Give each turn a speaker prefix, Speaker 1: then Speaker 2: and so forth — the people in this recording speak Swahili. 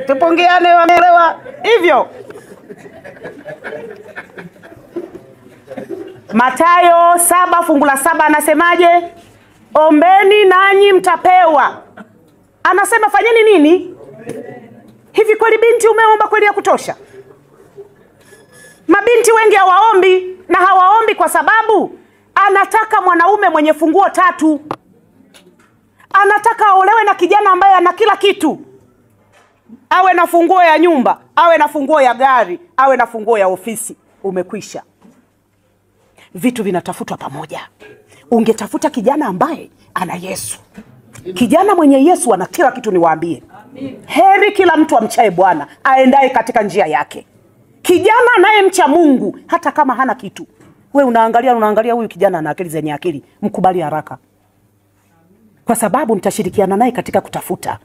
Speaker 1: Tupungiane, wameelewa hivyo? Mathayo 7 fungu la 7 anasemaje? Ombeni nanyi mtapewa. Anasema fanyeni nini? Hivi kweli binti umeomba kweli ya kutosha? Mabinti wengi hawaombi, na hawaombi kwa sababu anataka mwanaume mwenye funguo 3. Anataka aolewe na kijana ambaye ana kila kitu. Awe na funguo ya nyumba, awe na funguo ya gari, awe na funguo ya ofisi. Umekwisha. Vitu vinatafutwa pamoja. Ungetafuta kijana ambaye ana Yesu. Kijana mwenye Yesu ana kila kitu, niwaambie. Heri kila mtu amchaye Bwana, aendaye katika njia yake. Kijana anayemcha Mungu hata kama hana kitu. We unaangalia huyu kijana ana akili zenye akili, mkubali haraka. Kwa sababu mtashirikiana naye katika kutafuta.